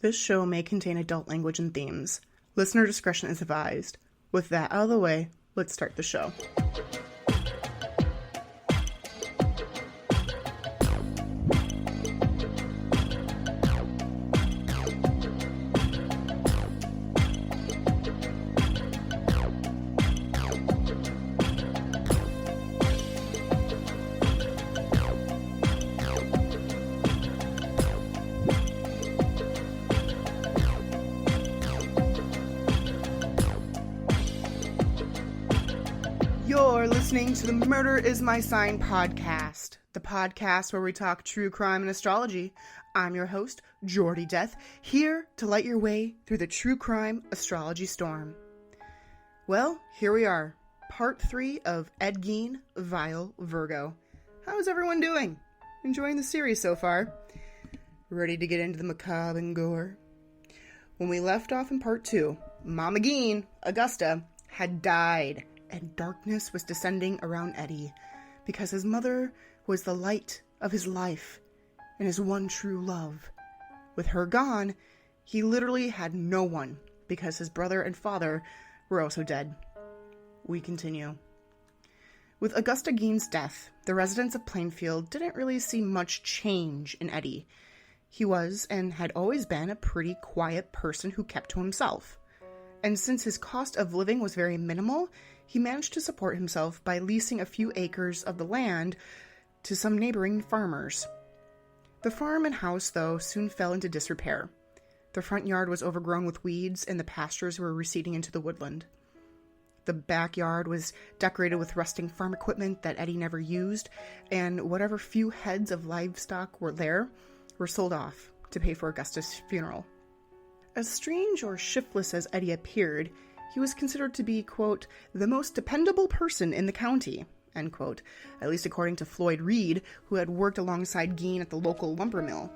This show may contain adult language and themes. Listener discretion is advised. With that out of the way, let's start the show. You're listening to the Murder Is My Sign podcast, the podcast where we talk true crime and astrology. I'm your host, Jordy Death, here to light your way through the true crime astrology storm. Well, here we are, part 3 of Ed Gein, Vile Virgo. How's everyone doing? Enjoying the series so far? Ready to get into the macabre and gore? When we left off in part 2, Mama Gein, Augusta, had died, and darkness was descending around Eddie, because his mother was the light of his life and his one true love. With her gone, he literally had no one, because his brother and father were also dead. We continue. With Augusta Gein's death, the residents of Plainfield didn't really see much change in Eddie. He was, and had always been, a pretty quiet person who kept to himself. And since his cost of living was very minimal, he managed to support himself by leasing a few acres of the land to some neighboring farmers. The farm and house, though, soon fell into disrepair. The front yard was overgrown with weeds, and the pastures were receding into the woodland. The backyard was decorated with rusting farm equipment that Eddie never used, and whatever few heads of livestock were there were sold off to pay for Augusta's funeral. As strange or shiftless as Eddie appeared, he was considered to be, quote, the most dependable person in the county, end quote, at least according to Floyd Reed, who had worked alongside Gein at the local lumber mill.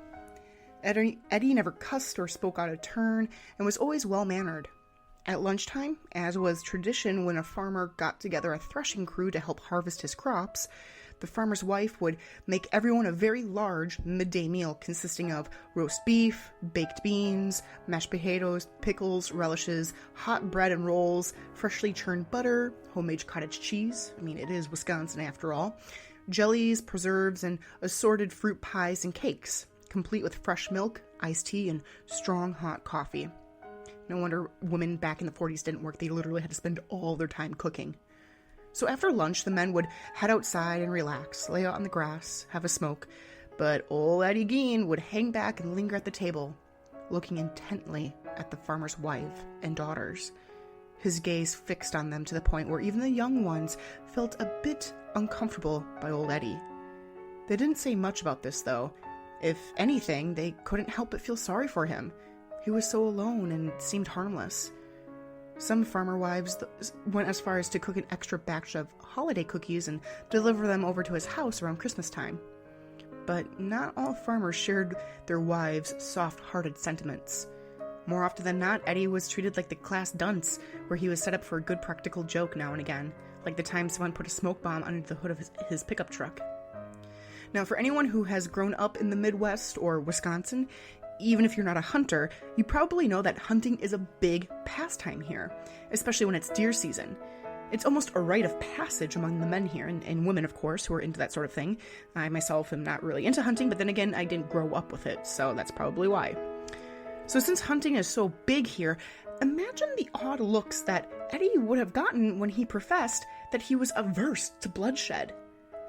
Eddie never cussed or spoke out of turn, and was always well-mannered. At lunchtime, as was tradition when a farmer got together a threshing crew to help harvest his crops, the farmer's wife would make everyone a very large midday meal consisting of roast beef, baked beans, mashed potatoes, pickles, relishes, hot bread and rolls, freshly churned butter, homemade cottage cheese, it is Wisconsin after all, jellies, preserves, and assorted fruit pies and cakes, complete with fresh milk, iced tea, and strong hot coffee. No wonder women back in the 40s didn't work. They literally had to spend all their time cooking. So after lunch, the men would head outside and relax, lay out on the grass, have a smoke, but old Eddie Gein would hang back and linger at the table, looking intently at the farmer's wife and daughters. His gaze fixed on them to the point where even the young ones felt a bit uncomfortable by old Eddie. They didn't say much about this, though. If anything, they couldn't help but feel sorry for him. He was so alone and seemed harmless. Some farmer wives went as far as to cook an extra batch of holiday cookies and deliver them over to his house around Christmas time. But not all farmers shared their wives' soft-hearted sentiments. More often than not, Eddie was treated like the class dunce, where he was set up for a good practical joke now and again, like the time someone put a smoke bomb under the hood of his pickup truck. Now, for anyone who has grown up in the Midwest or Wisconsin, even if you're not a hunter, you probably know that hunting is a big pastime here, especially when it's deer season. It's almost a rite of passage among the men here, and women, of course, who are into that sort of thing. I myself am not really into hunting, but then again, I didn't grow up with it, so that's probably why. So since hunting is so big here, imagine the odd looks that Eddie would have gotten when he professed that he was averse to bloodshed.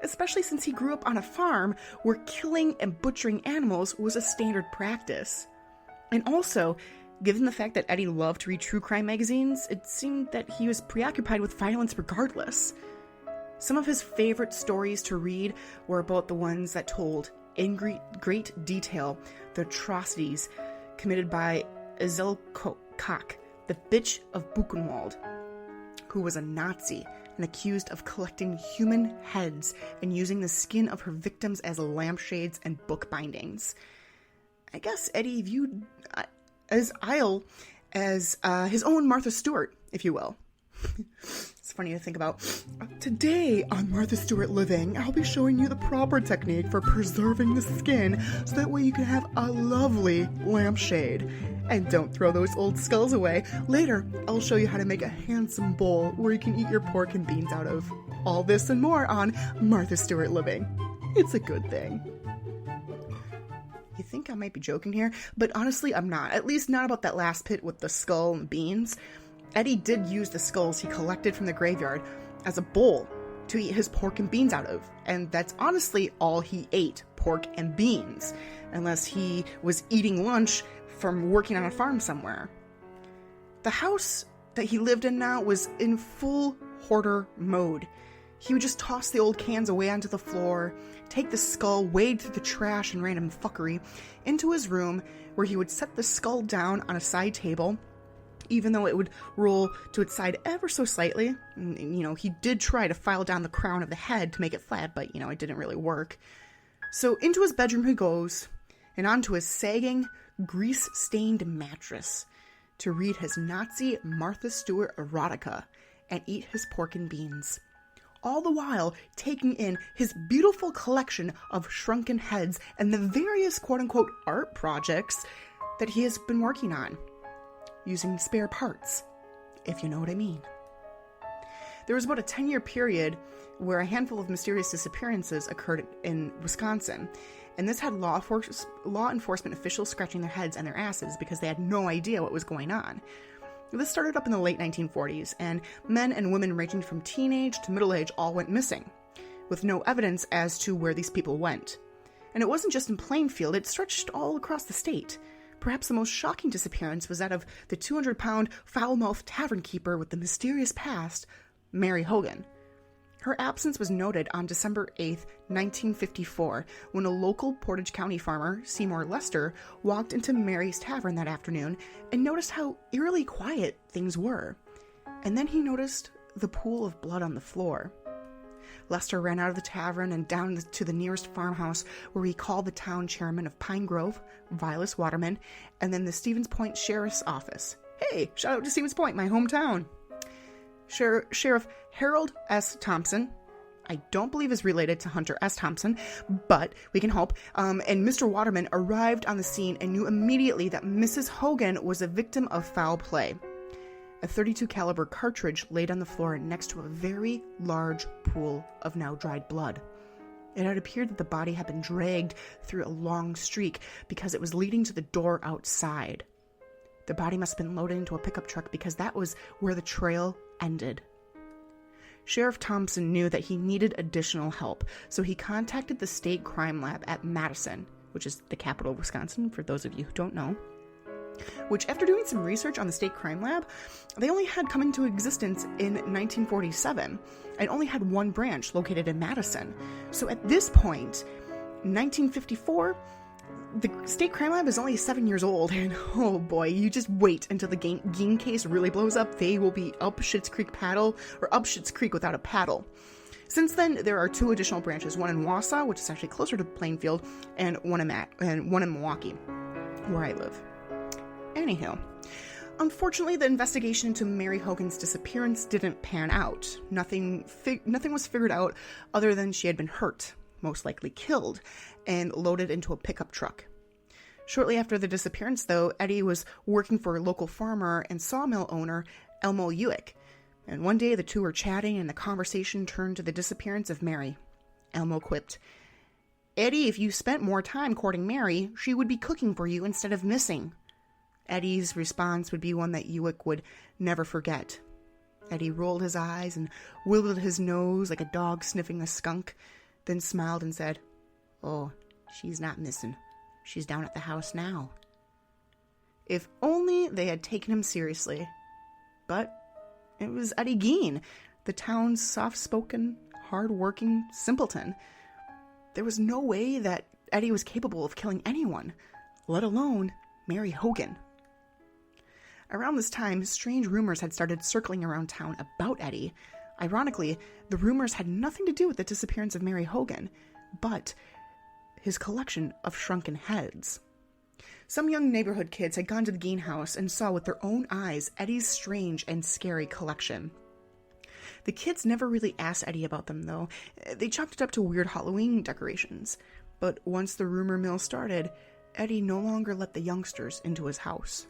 Especially since he grew up on a farm where killing and butchering animals was a standard practice. And also, given the fact that Eddie loved to read true crime magazines, it seemed that he was preoccupied with violence regardless. Some of his favorite stories to read were about the ones that told, in great detail, the atrocities committed by Ezelkirch, the bitch of Buchenwald, who was a Nazi and accused of collecting human heads and using the skin of her victims as lampshades and book bindings. I guess Eddie viewed as Isle as his own Martha Stewart, if you will. It's funny to think about. Today on Martha Stewart Living, I'll be showing you the proper technique for preserving the skin so that way you can have a lovely lampshade. And don't throw those old skulls away. Later, I'll show you how to make a handsome bowl where you can eat your pork and beans out of. All this and more on Martha Stewart Living. It's a good thing. You think I might be joking here, but honestly, I'm not. At least not about that last pit with the skull and beans. Eddie did use the skulls he collected from the graveyard as a bowl to eat his pork and beans out of. And that's honestly all he ate, pork and beans. Unless he was eating lunch from working on a farm somewhere. The house that he lived in now was in full hoarder mode. He would just toss the old cans away onto the floor, take the skull, wade through the trash and random fuckery, into his room, where he would set the skull down on a side table, even though it would roll to its side ever so slightly. He did try to file down the crown of the head to make it flat, but, it didn't really work. So into his bedroom he goes, and onto his sagging, grease-stained mattress to read his Nazi Martha Stewart erotica and eat his pork and beans. All the while taking in his beautiful collection of shrunken heads and the various quote-unquote art projects that he has been working on, using spare parts, if you know what I mean. There was about a 10-year period where a handful of mysterious disappearances occurred in Wisconsin, and this had law enforcement officials scratching their heads and their asses because they had no idea what was going on. This started up in the late 1940s, and men and women ranging from teenage to middle age all went missing, with no evidence as to where these people went. And it wasn't just in Plainfield, it stretched all across the state. Perhaps the most shocking disappearance was that of the 200-pound foul-mouthed tavern keeper with the mysterious past, Mary Hogan. Her absence was noted on December 8th, 1954, when a local Portage County farmer, Seymour Lester, walked into Mary's tavern that afternoon and noticed how eerily quiet things were. And then he noticed the pool of blood on the floor. Lester ran out of the tavern and down to the nearest farmhouse, where he called the town chairman of Pine Grove, Vilas Waterman, and then the Stevens Point Sheriff's Office. Hey, shout out to Stevens Point, my hometown. Sheriff Harold S. Thompson, I don't believe is related to Hunter S. Thompson, but we can hope, and Mr. Waterman arrived on the scene and knew immediately that Mrs. Hogan was a victim of foul play. A .32 caliber cartridge laid on the floor next to a very large pool of now dried blood. It had appeared that the body had been dragged through a long streak because it was leading to the door outside. The body must have been loaded into a pickup truck because that was where the trail ended. Sheriff Thompson knew that he needed additional help, so he contacted the state crime lab at Madison, which is the capital of Wisconsin, for those of you who don't know, which, after doing some research on the state crime lab, they only had come into existence in 1947 and only had one branch located in Madison. So at this point, 1954, the state crime lab is only 7 years old, and oh boy, you just wait until the Gein case really blows up. They will be up Schitt's Creek without a paddle. Since then, there are two additional branches, one in Wausau, which is actually closer to Plainfield, and one in Milwaukee, where I live. Anyhow, unfortunately, the investigation into Mary Hogan's disappearance didn't pan out. Nothing was figured out other than she had been hurt, most likely killed, and loaded into a pickup truck. Shortly after the disappearance, though, Eddie was working for a local farmer and sawmill owner, Elmo Ewick. And one day the two were chatting and the conversation turned to the disappearance of Mary. Elmo quipped, "Eddie, if you spent more time courting Mary, she would be cooking for you instead of missing." Eddie's response would be one that Ewick would never forget. Eddie rolled his eyes and wiggled his nose like a dog sniffing a skunk, then smiled and said, "Oh, she's not missing. She's down at the house now." If only they had taken him seriously. But it was Eddie Gein, the town's soft-spoken, hard-working simpleton. There was no way that Eddie was capable of killing anyone, let alone Mary Hogan. Around this time, strange rumors had started circling around town about Eddie. Ironically, the rumors had nothing to do with the disappearance of Mary Hogan, but his collection of shrunken heads. Some young neighborhood kids had gone to the Gein house and saw with their own eyes Eddie's strange and scary collection. The kids never really asked Eddie about them, though. They chalked it up to weird Halloween decorations. But once the rumor mill started, Eddie no longer let the youngsters into his house.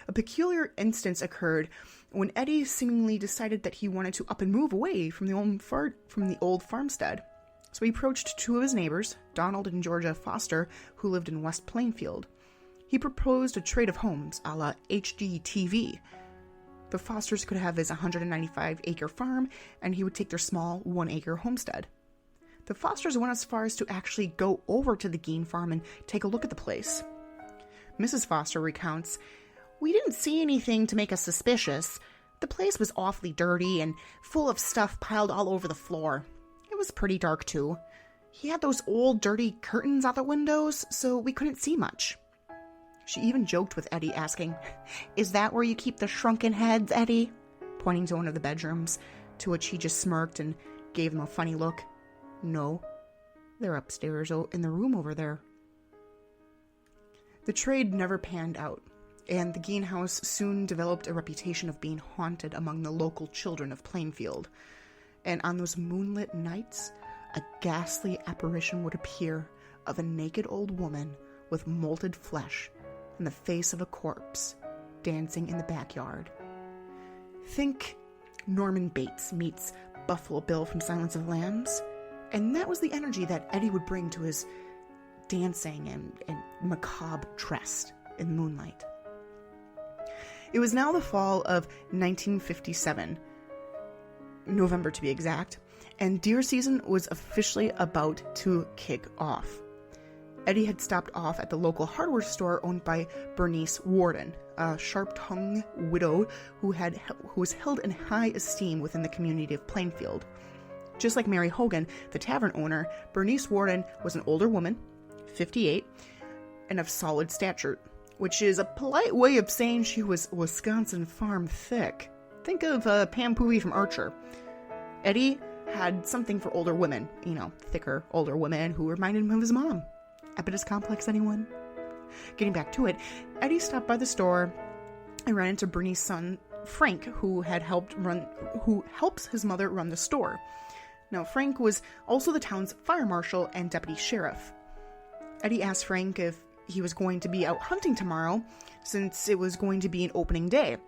A peculiar instance occurred when Eddie seemingly decided that he wanted to up and move away from the old farmstead. So he approached two of his neighbors, Donald and Georgia Foster, who lived in West Plainfield. He proposed a trade of homes a la HGTV. The Fosters could have his 195-acre farm, and he would take their small 1-acre homestead. The Fosters went as far as to actually go over to the Gein farm and take a look at the place. Mrs. Foster recounts, "We didn't see anything to make us suspicious. The place was awfully dirty and full of stuff piled all over the floor. It was pretty dark, too. He had those old, dirty curtains out the windows, so we couldn't see much." She even joked with Eddie, asking, "Is that where you keep the shrunken heads, Eddie?" pointing to one of the bedrooms, to which he just smirked and gave him a funny look. "No, they're upstairs in the room over there." The trade never panned out, and the Gein house soon developed a reputation of being haunted among the local children of Plainfield. And on those moonlit nights, a ghastly apparition would appear of a naked old woman with molted flesh and the face of a corpse dancing in the backyard. Think Norman Bates meets Buffalo Bill from Silence of the Lambs, and that was the energy that Eddie would bring to his dancing and macabre tryst in moonlight. It was now the fall of 1957, November to be exact, and deer season was officially about to kick off. Eddie had stopped off at the local hardware store owned by Bernice Warden, a sharp-tongued widow who was held in high esteem within the community of Plainfield. Just like Mary Hogan, the tavern owner, Bernice Warden was an older woman, 58, and of solid stature, which is a polite way of saying she was Wisconsin farm thick. Think of Pam Poovey from Archer. Eddie had something for older women, thicker older women who reminded him of his mom. Oedipus complex, anyone? Getting back to it, Eddie stopped by the store and ran into Bernie's son, Frank, who helps his mother run the store. Now, Frank was also the town's fire marshal and deputy sheriff. Eddie asked Frank if he was going to be out hunting tomorrow, since it was going to be an opening day,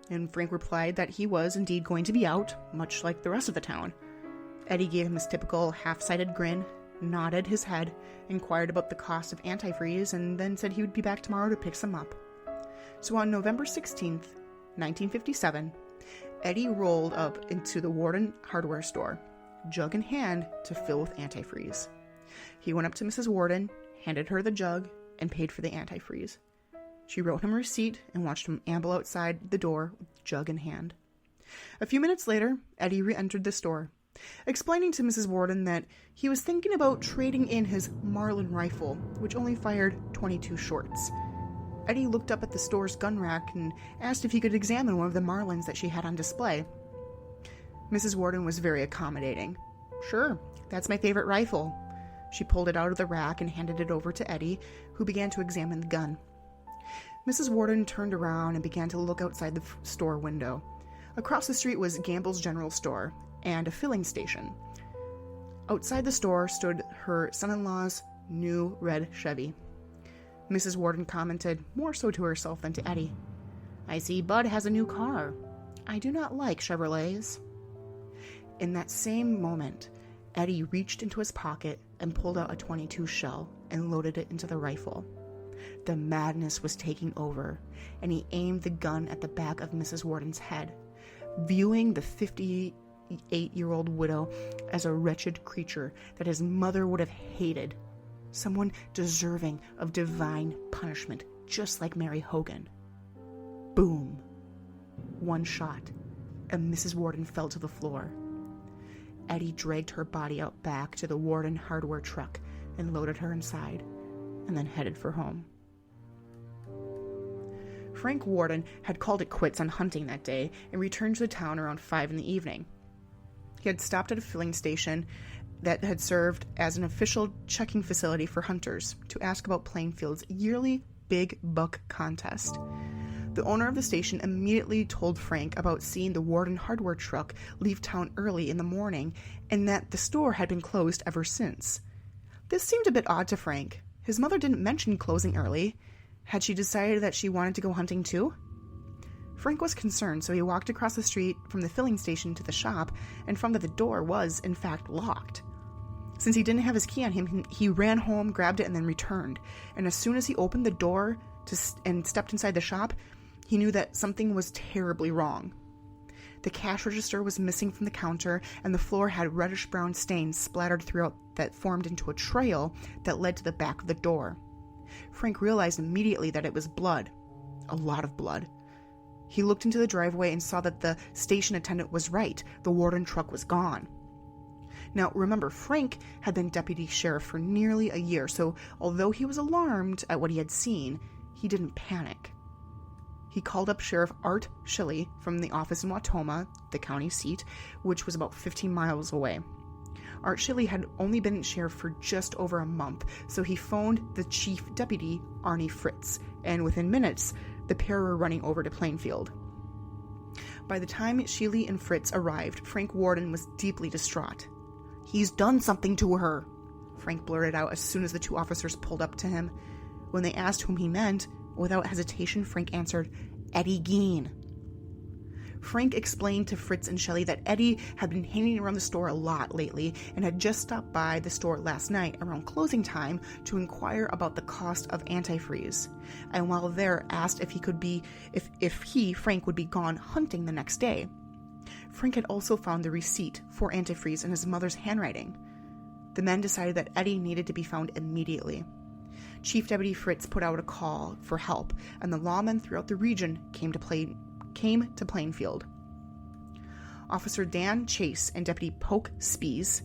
and Frank replied that he was indeed going to be out, much like the rest of the town. Eddie gave him his typical half-sided grin, nodded his head, inquired about the cost of antifreeze, and then said he would be back tomorrow to pick some up. So on November 16th, 1957, Eddie rolled up into the Warden hardware store, jug in hand, to fill with antifreeze. He went up to Mrs. Warden, handed her the jug, and paid for the antifreeze. She wrote him a receipt and watched him amble outside the door with the jug in hand. A few minutes later, Eddie re-entered the store, explaining to Mrs. Warden that he was thinking about trading in his Marlin rifle, which only fired 22 shots. Eddie looked up at the store's gun rack and asked if he could examine one of the Marlins that she had on display. Mrs. Warden was very accommodating. "Sure, that's my favorite rifle." She pulled it out of the rack and handed it over to Eddie, who began to examine the gun. Mrs. Warden turned around and began to look outside the store window. Across the street was Gamble's General Store and a filling station. Outside the store stood her son-in-law's new red Chevy. Mrs. Warden commented, more so to herself than to Eddie, "I see Bud has a new car. I do not like Chevrolets." In that same moment, Eddie reached into his pocket and pulled out a .22 shell and loaded it into the rifle. The madness was taking over, and he aimed the gun at the back of Mrs. Warden's head, viewing the 58-year-old widow as a wretched creature that his mother would have hated, someone deserving of divine punishment, just like Mary Hogan. Boom. One shot, and Mrs. Warden fell to the floor. Eddie dragged her body out back to the Warden hardware truck and loaded her inside, and then headed for home. Frank Warden had called it quits on hunting that day and returned to the town around 5 in the evening. He had stopped at a filling station that had served as an official checking facility for hunters to ask about Plainfield's yearly big buck contest. The owner of the station immediately told Frank about seeing the Warden hardware truck leave town early in the morning and that the store had been closed ever since. This seemed a bit odd to Frank. His mother didn't mention closing early. Had she decided that she wanted to go hunting too? Frank was concerned, so he walked across the street from the filling station to the shop and found that the door was, in fact, locked. Since he didn't have his key on him, he ran home, grabbed it, and then returned. And as soon as he opened the door and stepped inside the shop, he knew that something was terribly wrong. The cash register was missing from the counter, and the floor had reddish-brown stains splattered throughout that formed into a trail that led to the back of the door. Frank realized immediately that it was blood. A lot of blood. He looked into the driveway and saw that the station attendant was right. The Warden truck was gone. Now, remember, Frank had been deputy sheriff for nearly a year, so although he was alarmed at what he had seen, he didn't panic. He called up Sheriff Art Shilley from the office in Wautoma, the county seat, which was about 15 miles away. Art Shilley had only been sheriff for just over a month, so he phoned the chief deputy, Arnie Fritz, and within minutes, the pair were running over to Plainfield. By the time Shilley and Fritz arrived, Frank Warden was deeply distraught. "He's done something to her," Frank blurted out as soon as the two officers pulled up to him. When they asked whom he meant, without hesitation, Frank answered, "Eddie Gein." Frank explained to Fritz and Shelley that Eddie had been hanging around the store a lot lately and had just stopped by the store last night around closing time to inquire about the cost of antifreeze, and while there asked if Frank would be gone hunting the next day. Frank had also found the receipt for antifreeze in his mother's handwriting. The men decided that Eddie needed to be found immediately. Chief Deputy Fritz put out a call for help, and the lawmen throughout the region came to Plainfield. Officer Dan Chase and Deputy Polk Spees.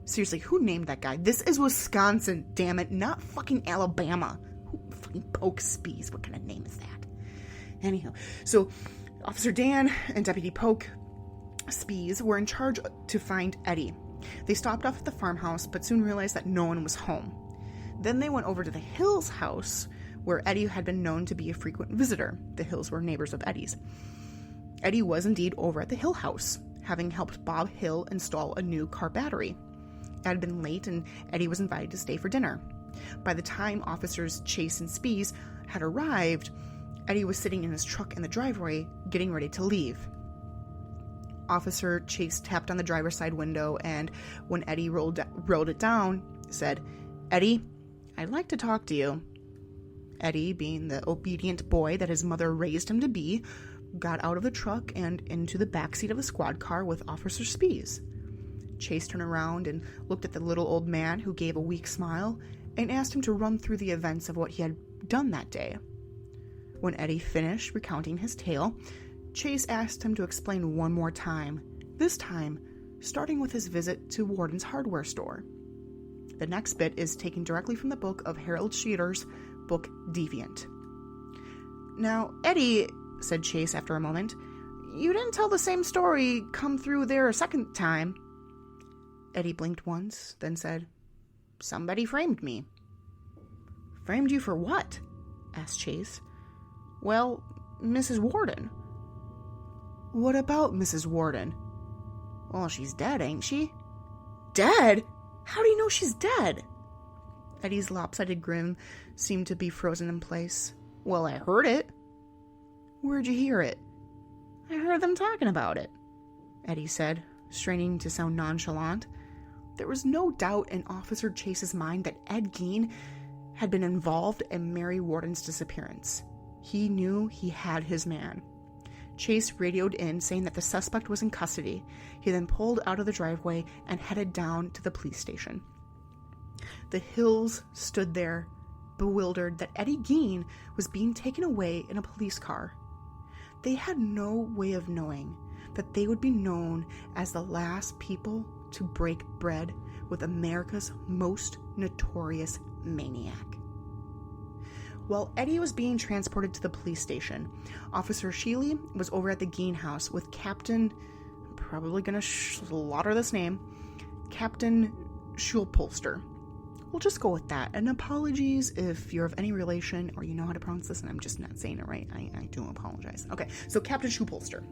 Seriously, who named that guy? This is Wisconsin, damn it, not fucking Alabama. Who fucking Polk Spees? What kind of name is that? Anyhow, so Officer Dan and Deputy Polk Spees were in charge to find Eddie. They stopped off at the farmhouse, but soon realized that no one was home. Then they went over to the Hills house, where Eddie had been known to be a frequent visitor. The Hills were neighbors of Eddie's. Eddie was indeed over at the Hill house, having helped Bob Hill install a new car battery. It had been late, and Eddie was invited to stay for dinner. By the time officers Chase and Spees had arrived, Eddie was sitting in his truck in the driveway, getting ready to leave. Officer Chase tapped on the driver's side window, and when Eddie rolled it down, said, "Eddie, I'd like to talk to you." Eddie, being the obedient boy that his mother raised him to be, got out of the truck and into the backseat of the squad car with Officer Spees. Chase turned around and looked at the little old man, who gave a weak smile, and asked him to run through the events of what he had done that day. When Eddie finished recounting his tale, Chase asked him to explain one more time, this time starting with his visit to Warden's hardware store. The next bit is taken directly from the book of Harold Scheer's book Deviant. "Now, Eddie," said Chase after a moment, "you didn't tell the same story come through there a second time." Eddie blinked once, then said, "Somebody framed me." "Framed you for what?" asked Chase. "Well, Mrs. Warden." "What about Mrs. Warden?" "Well, she's dead, ain't she?" "Dead? How do you know she's dead?" Eddie's lopsided grin seemed to be frozen in place. "Well, I heard it." "Where'd you hear it?" "I heard them talking about it," Eddie said, straining to sound nonchalant. There was no doubt in Officer Chase's mind that Ed Gein had been involved in Mary Warden's disappearance. He knew he had his man. Chase radioed in saying that the suspect was in custody. He then pulled out of the driveway and headed down to the police station. The Hills stood there, bewildered that Eddie Gein was being taken away in a police car. They had no way of knowing that they would be known as the last people to break bread with America's most notorious maniac. While Eddie was being transported to the police station, Officer Sheely was over at the Gein house with Captain, I'm probably going to slaughter this name, Captain Schulpolster. We'll just go with that. And apologies if you're of any relation or you know how to pronounce this and I'm just not saying it right. I do apologize. Okay, so Captain Shoepolster.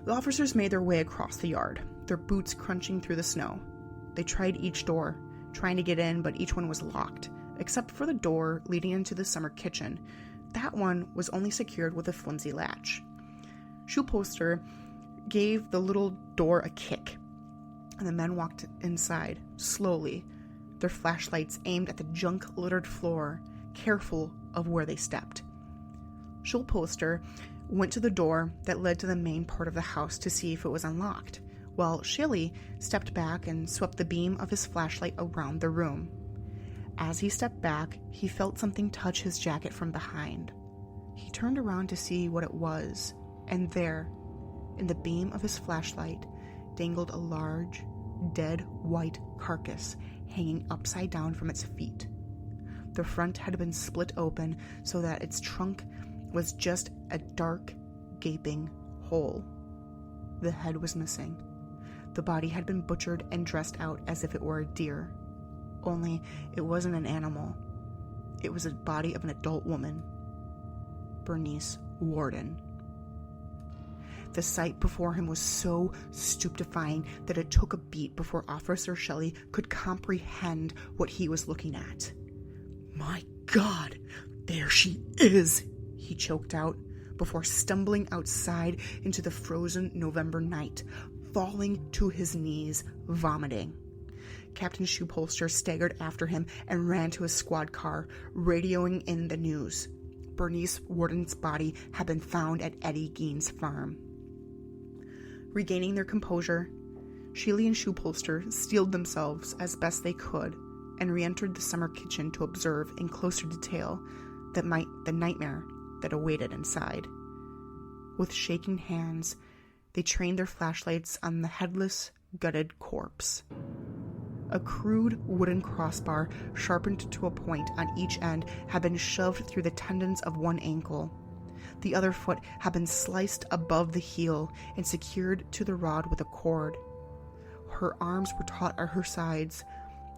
The officers made their way across the yard, their boots crunching through the snow. They tried each door, trying to get in, but each one was locked, except for the door leading into the summer kitchen. That one was only secured with a flimsy latch. Shoepolster gave the little door a kick, and the men walked inside, slowly, their flashlights aimed at the junk-littered floor, careful of where they stepped. Shoepolster went to the door that led to the main part of the house to see if it was unlocked, while Shelley stepped back and swept the beam of his flashlight around the room. As he stepped back, he felt something touch his jacket from behind. He turned around to see what it was, and there, in the beam of his flashlight, dangled a large, dead white carcass hanging upside down from its feet. The front had been split open so that its trunk was just a dark, gaping hole. The head was missing. The body had been butchered and dressed out as if it were a deer. Only it wasn't an animal. It was the body of an adult woman, Bernice Worden. The sight before him was so stupefying that it took a beat before Officer Shelley could comprehend what he was looking at. "My God, there she is!" he choked out, before stumbling outside into the frozen November night, falling to his knees, vomiting. Captain Shoepolster staggered after him and ran to his squad car, radioing in the news. Bernice Worden's body had been found at Eddie Gein's farm. Regaining their composure, Shelley and Shoepolster steeled themselves as best they could and re-entered the summer kitchen to observe in closer detail the nightmare that awaited inside. With shaking hands, they trained their flashlights on the headless, gutted corpse. A crude wooden crossbar, sharpened to a point on each end, had been shoved through the tendons of one ankle. The other foot had been sliced above the heel and secured to the rod with a cord. Her arms were taut at her sides,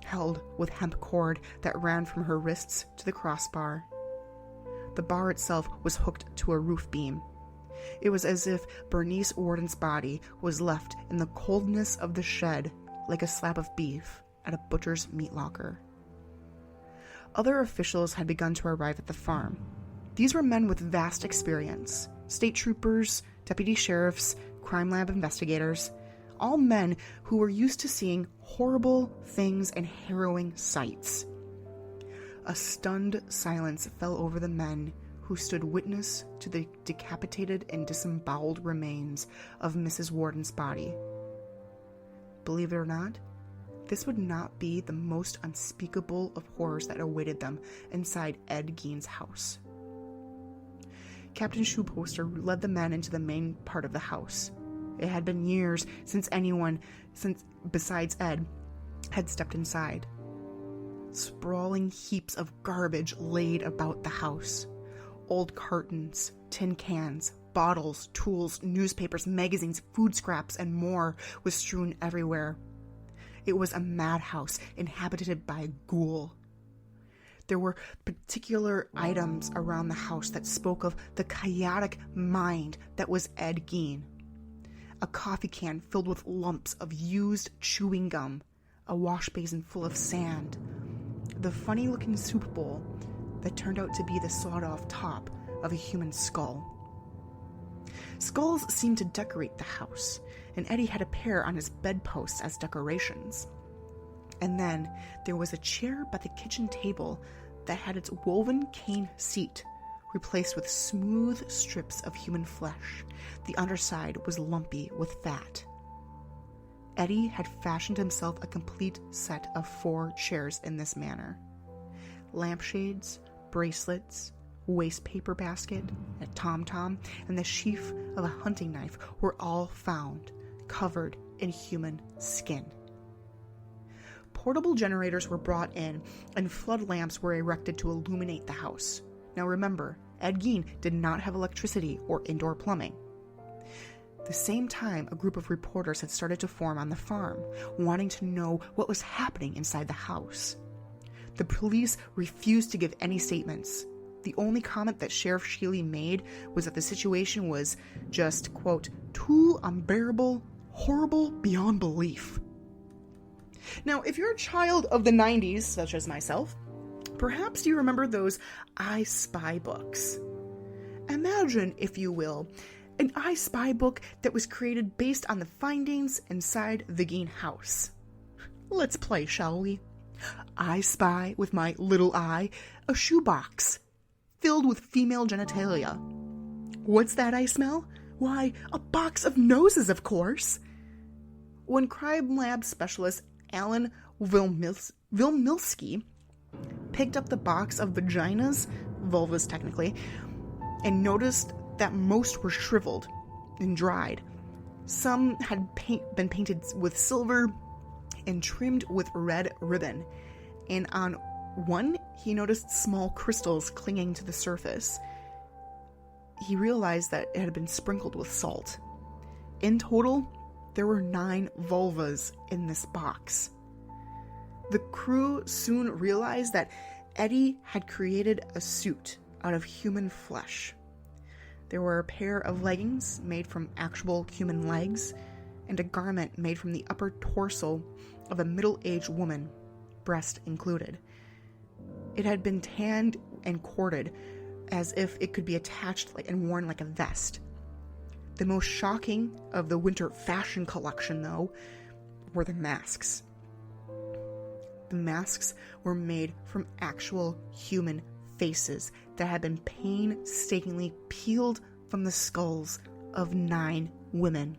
held with hemp cord that ran from her wrists to the crossbar. The bar itself was hooked to a roof beam. It was as if Bernice Worden's body was left in the coldness of the shed like a slab of beef at a butcher's meat locker. Other officials had begun to arrive at the farm. These were men with vast experience, state troopers, deputy sheriffs, crime lab investigators, all men who were used to seeing horrible things and harrowing sights. A stunned silence fell over the men who stood witness to the decapitated and disemboweled remains of Mrs. Worden's body. Believe it or not, this would not be the most unspeakable of horrors that awaited them inside Ed Gein's house. Captain Shoepolster led the men into the main part of the house. It had been years since anyone, besides Ed, had stepped inside. Sprawling heaps of garbage laid about the house. Old cartons, tin cans, bottles, tools, newspapers, magazines, food scraps, and more was strewn everywhere. It was a madhouse inhabited by a ghoul. There were particular items around the house that spoke of the chaotic mind that was Ed Gein. A coffee can filled with lumps of used chewing gum, a wash basin full of sand, the funny-looking soup bowl that turned out to be the sawed-off top of a human skull. Skulls seemed to decorate the house, and Eddie had a pair on his bedposts as decorations. And then there was a chair by the kitchen table that had its woven cane seat replaced with smooth strips of human flesh. The underside was lumpy with fat. Eddie had fashioned himself a complete set of 4 chairs in this manner. Lampshades, bracelets, waste paper basket, a tom-tom, and the sheath of a hunting knife were all found, covered in human skin. Portable generators were brought in, and flood lamps were erected to illuminate the house. Now remember, Ed Gein did not have electricity or indoor plumbing. At the same time, a group of reporters had started to form on the farm, wanting to know what was happening inside the house. The police refused to give any statements. The only comment that Sheriff Shealy made was that the situation was just, quote, too unbearable, horrible beyond belief. Now, if you're a child of the 90s, such as myself, perhaps you remember those I Spy books. Imagine, if you will, an I Spy book that was created based on the findings inside the Gein house. Let's play, shall we? I spy with my little eye a shoebox filled with female genitalia. What's that I smell? Why, a box of noses, of course. When crime lab specialist Alan Vilmilsky picked up the box of vaginas, vulvas technically, and noticed that most were shriveled and dried. Some had been painted with silver and trimmed with red ribbon, and on one he noticed small crystals clinging to the surface. He realized that it had been sprinkled with salt. In total, there were 9 vulvas in this box. The crew soon realized that Eddie had created a suit out of human flesh. There were a pair of leggings made from actual human legs, and a garment made from the upper torso of a middle-aged woman, breast included. It had been tanned and corded as if it could be attached and worn like a vest. The most shocking of the winter fashion collection, though, were the masks. The masks were made from actual human faces that had been painstakingly peeled from the skulls of 9 women.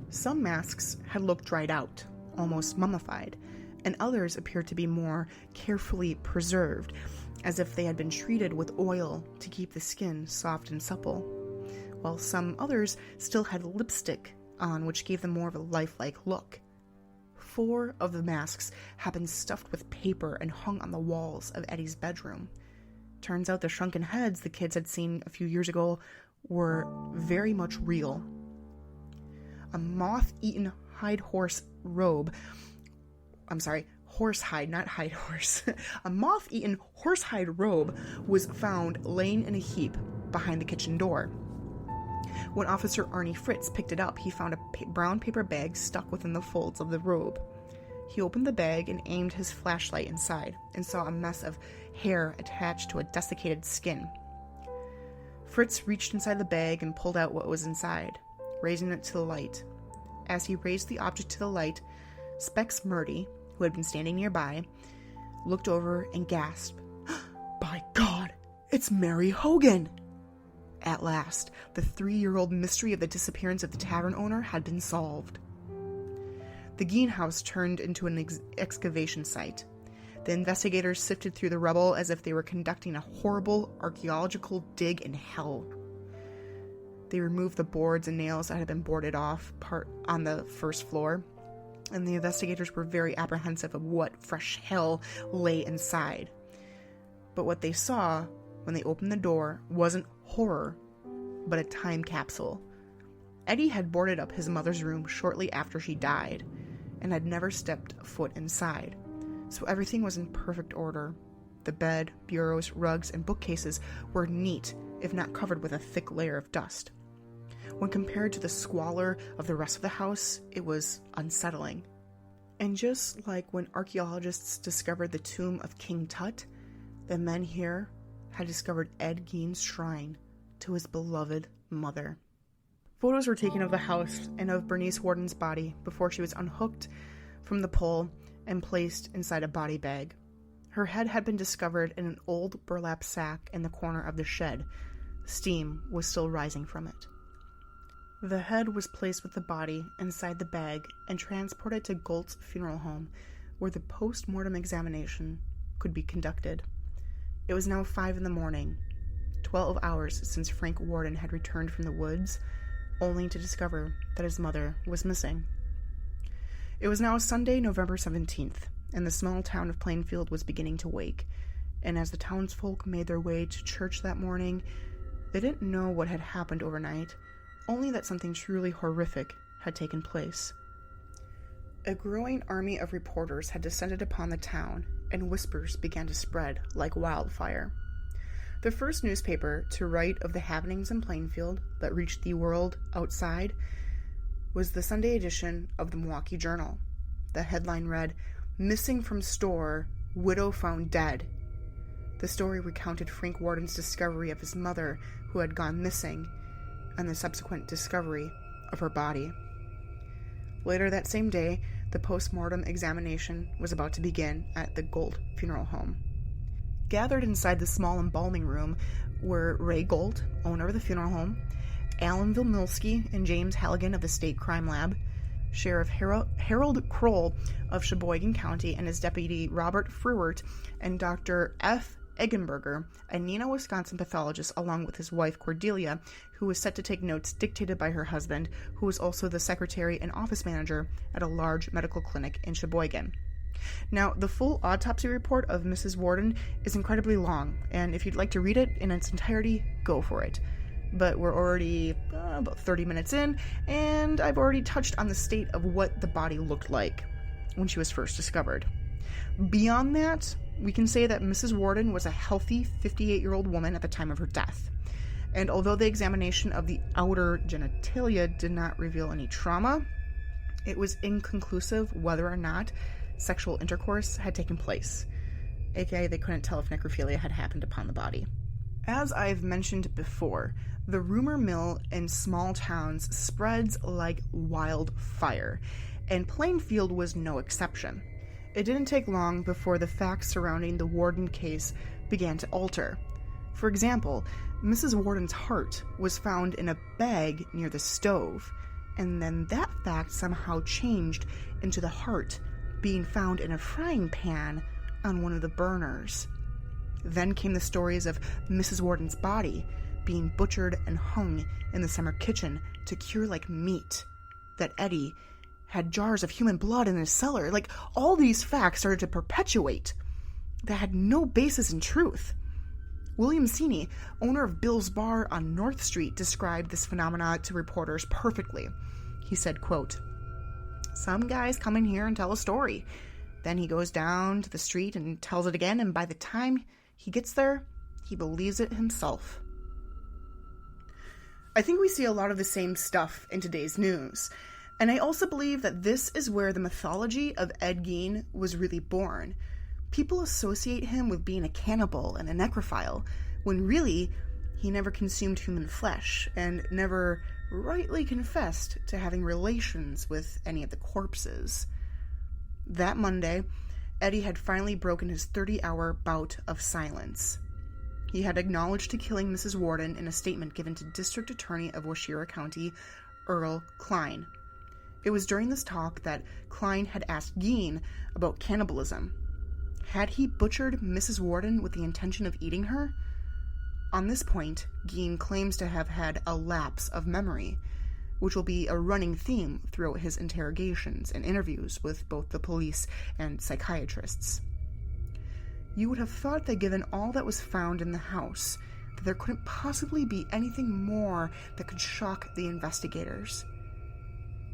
Some masks had looked dried out, almost mummified, and others appeared to be more carefully preserved, as if they had been treated with oil to keep the skin soft and supple, while some others still had lipstick on, which gave them more of a lifelike look. 4 of the masks had been stuffed with paper and hung on the walls of Eddie's bedroom. Turns out the shrunken heads the kids had seen a few years ago were very much real. A moth-eaten horsehide, not hide horse. A moth-eaten horsehide robe was found laying in a heap behind the kitchen door. When Officer Arnie Fritz picked it up, he found a brown paper bag stuck within the folds of the robe. He opened the bag and aimed his flashlight inside and saw a mess of hair attached to a desiccated skin. Fritz reached inside the bag and pulled out what was inside, raising it to the light. As he raised the object to the light, Specs Murdy, who had been standing nearby, looked over and gasped, "By God, it's Mary Hogan!" At last, the 3-year-old mystery of the disappearance of the tavern owner had been solved. The Gein house turned into an excavation site. The investigators sifted through the rubble as if they were conducting a horrible archaeological dig in hell. They removed the boards and nails that had been boarded off on the first floor, and the investigators were very apprehensive of what fresh hell lay inside. But what they saw when they opened the door wasn't horror, but a time capsule. Eddie had boarded up his mother's room shortly after she died, and had never stepped foot inside, so everything was in perfect order. The bed, bureaus, rugs, and bookcases were neat, if not covered with a thick layer of dust. When compared to the squalor of the rest of the house, it was unsettling. And just like when archaeologists discovered the tomb of King Tut, the men here had discovered Ed Gein's shrine to his beloved mother. Photos were taken of the house and of Bernice Warden's body before she was unhooked from the pole and placed inside a body bag. Her head had been discovered in an old burlap sack in the corner of the shed. Steam was still rising from it. The head was placed with the body inside the bag and transported to Golt's funeral home, where the post-mortem examination could be conducted. It was now 5 a.m, 12 hours since Frank Warden had returned from the woods, only to discover that his mother was missing. It was now Sunday, November 17th, and the small town of Plainfield was beginning to wake, and as the townsfolk made their way to church that morning, they didn't know what had happened overnight, only that something truly horrific had taken place. A growing army of reporters had descended upon the town, and whispers began to spread like wildfire. The first newspaper to write of the happenings in Plainfield that reached the world outside was the Sunday edition of the Milwaukee Journal. The headline read, "Missing from Store, Widow Found Dead." The story recounted Frank Worden's discovery of his mother, who had gone missing, and the subsequent discovery of her body. Later that same day, the post-mortem examination was about to begin at the Gold Funeral Home. Gathered inside the small embalming room were Ray Gold, owner of the funeral home, Alan Vilmilsky and James Halligan of the State Crime Lab, Sheriff Harold Kroll of Sheboygan County and his deputy Robert Fruert, and Dr. F. Eggenberger, a Neenah, Wisconsin pathologist, along with his wife Cordelia, who was set to take notes dictated by her husband, who was also the secretary and office manager at a large medical clinic in Sheboygan. Now, the full autopsy report of Mrs. Worden is incredibly long, and if you'd like to read it in its entirety, go for it. But we're already about 30 minutes in, and I've already touched on the state of what the body looked like when she was first discovered. Beyond that, we can say that Mrs. Worden was a healthy 58-year-old woman at the time of her death. And although the examination of the outer genitalia did not reveal any trauma, it was inconclusive whether or not sexual intercourse had taken place. AKA, they couldn't tell if necrophilia had happened upon the body. As I've mentioned before, the rumor mill in small towns spreads like wildfire, and Plainfield was no exception. It didn't take long before the facts surrounding the Worden case began to alter. For example, Mrs. Worden's heart was found in a bag near the stove, and then that fact somehow changed into the heart being found in a frying pan on one of the burners. Then came the stories of Mrs. Worden's body being butchered and hung in the summer kitchen to cure like meat, that Eddie had jars of human blood in his cellar. Like, all these facts started to perpetuate that had no basis in truth. William Seeney, owner of Bill's Bar on North Street, described this phenomena to reporters perfectly. He said, quote, "Some guys come in here and tell a story. Then he goes down to the street and tells it again, and by the time he gets there, he believes it himself." I think we see a lot of the same stuff in today's news. And I also believe that this is where the mythology of Ed Gein was really born. People associate him with being a cannibal and a necrophile, when really, he never consumed human flesh, and never rightly confessed to having relations with any of the corpses. That Monday, Eddie had finally broken his 30-hour bout of silence. He had acknowledged to killing Mrs. Worden in a statement given to District Attorney of Washira County, Earl Klein. It was during this talk that Klein had asked Gein about cannibalism. Had he butchered Mrs. Worden with the intention of eating her? On this point, Gein claims to have had a lapse of memory, which will be a running theme throughout his interrogations and interviews with both the police and psychiatrists. You would have thought that given all that was found in the house, that there couldn't possibly be anything more that could shock the investigators.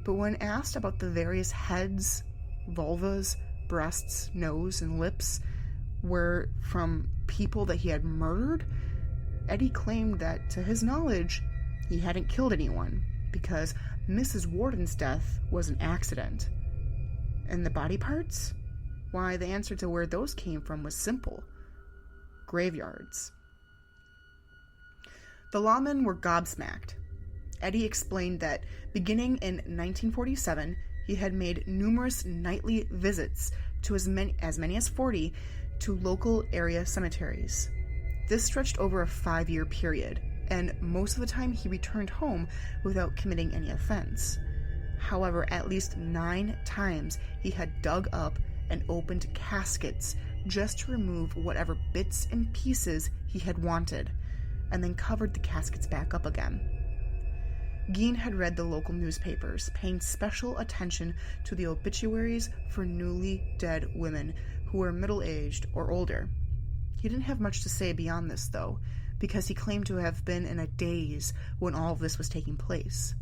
But when asked about the various heads, vulvas, breasts, nose, and lips were from people that he had murdered, Eddie claimed that, to his knowledge, he hadn't killed anyone, because Mrs. Worden's death was an accident. And the body parts? Why, the answer to where those came from was simple: graveyards. The lawmen were gobsmacked. Eddie explained that beginning in 1947, he had made numerous nightly visits to as many as 40 to local area cemeteries. This stretched over a 5-year period, and most of the time he returned home without committing any offense. However, at least 9 times he had dug up and opened caskets just to remove whatever bits and pieces he had wanted, and then covered the caskets back up again. Gein had read the local newspapers, paying special attention to the obituaries for newly dead women who were middle-aged or older. He didn't have much to say beyond this, though, because he claimed to have been in a daze when all of this was taking place.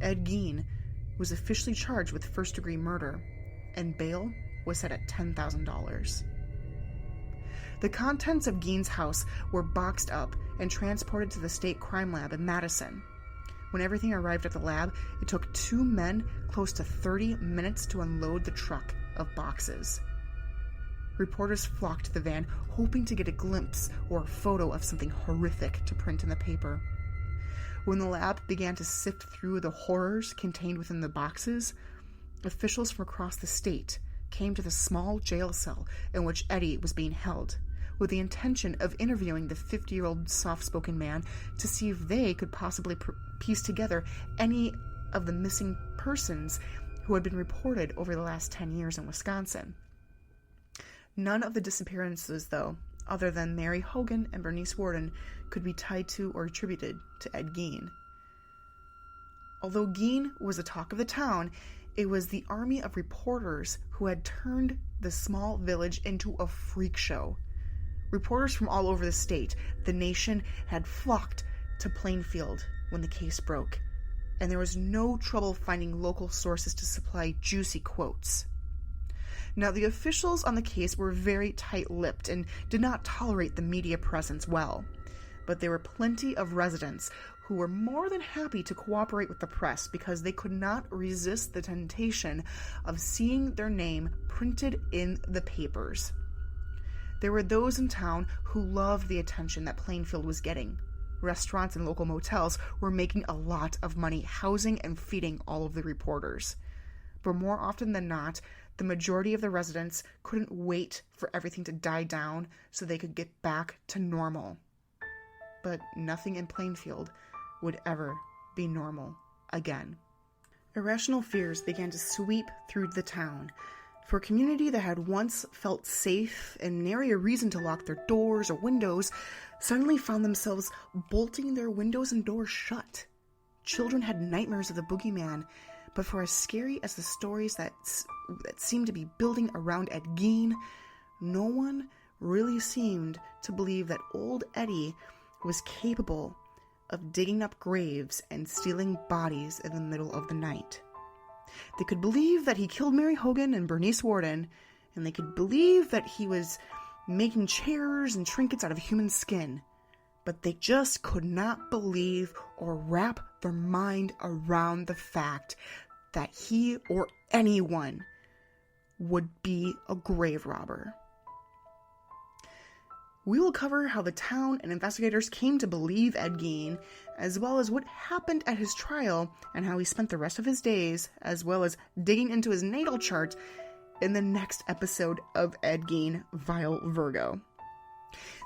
Ed Gein was officially charged with first-degree murder, and bail was set at $10,000. The contents of Gein's house were boxed up and transported to the state crime lab in Madison. When everything arrived at the lab, it took 2 men close to 30 minutes to unload the truck of boxes. Reporters flocked to the van, hoping to get a glimpse or a photo of something horrific to print in the paper. When the lab began to sift through the horrors contained within the boxes, officials from across the state came to the small jail cell in which Eddie was being held, with the intention of interviewing the 50-year-old soft-spoken man to see if they could possibly piece together any of the missing persons who had been reported over the last 10 years in Wisconsin. None of the disappearances, though, other than Mary Hogan and Bernice Worden, could be tied to or attributed to Ed Gein. Although Gein was the talk of the town, it was the army of reporters who had turned the small village into a freak show. Reporters from all over the state, the nation, had flocked to Plainfield when the case broke, and there was no trouble finding local sources to supply juicy quotes. Now, the officials on the case were very tight-lipped and did not tolerate the media presence well, but there were plenty of residents who were more than happy to cooperate with the press because they could not resist the temptation of seeing their name printed in the papers. There were those in town who loved the attention that Plainfield was getting. Restaurants and local motels were making a lot of money housing and feeding all of the reporters. But more often than not, the majority of the residents couldn't wait for everything to die down so they could get back to normal. But nothing in Plainfield would ever be normal again. Irrational fears began to sweep through the town. For a community that had once felt safe and nary a reason to lock their doors or windows, suddenly found themselves bolting their windows and doors shut. Children had nightmares of the boogeyman, but for as scary as the stories that seemed to be building around Ed Gein, no one really seemed to believe that old Eddie was capable of digging up graves and stealing bodies in the middle of the night. They could believe that he killed Mary Hogan and Bernice Worden, and they could believe that he was making chairs and trinkets out of human skin, but they just could not believe or wrap their mind around the fact that he or anyone would be a grave robber. We will cover how the town and investigators came to believe Ed Gein, as well as what happened at his trial and how he spent the rest of his days, as well as digging into his natal chart in the next episode of Ed Gein, Vile Virgo.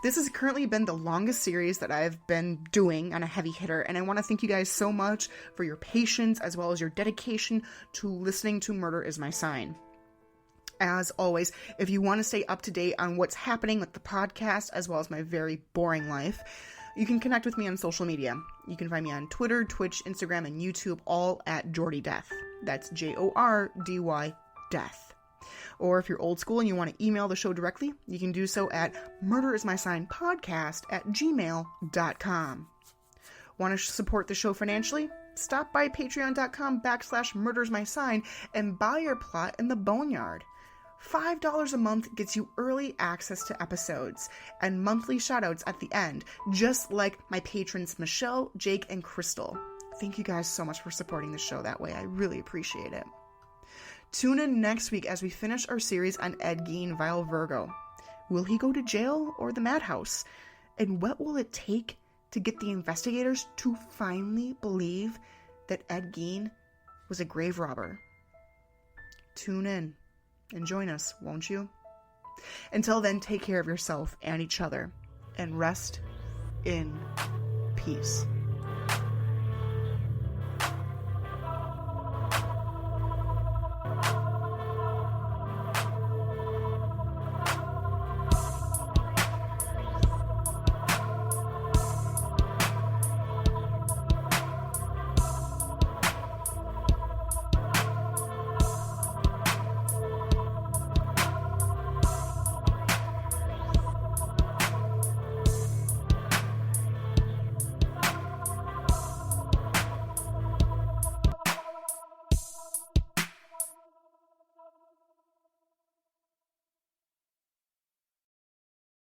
This has currently been the longest series that I've been doing on a heavy hitter, and I want to thank you guys so much for your patience as well as your dedication to listening to Murder Is My Sign. As always, if you want to stay up to date on what's happening with the podcast as well as my very boring life, you can connect with me on social media. You can find me on Twitter, Twitch, Instagram, and YouTube, all at Jordy Death. That's Jordy Death. Or if you're old school and you want to email the show directly, you can do so at murderismysignpodcast@gmail.com. Want to support the show financially? Stop by patreon.com/murderismysign and buy your plot in the Boneyard. $5 a month gets you early access to episodes and monthly shoutouts at the end, just like my patrons Michelle, Jake, and Crystal. Thank you guys so much for supporting the show that way. I really appreciate it. Tune in next week as we finish our series on Ed Gein, Vile Virgo. Will he go to jail or the madhouse? And what will it take to get the investigators to finally believe that Ed Gein was a grave robber? Tune in and join us, won't you? Until then, take care of yourself and each other, and rest in peace.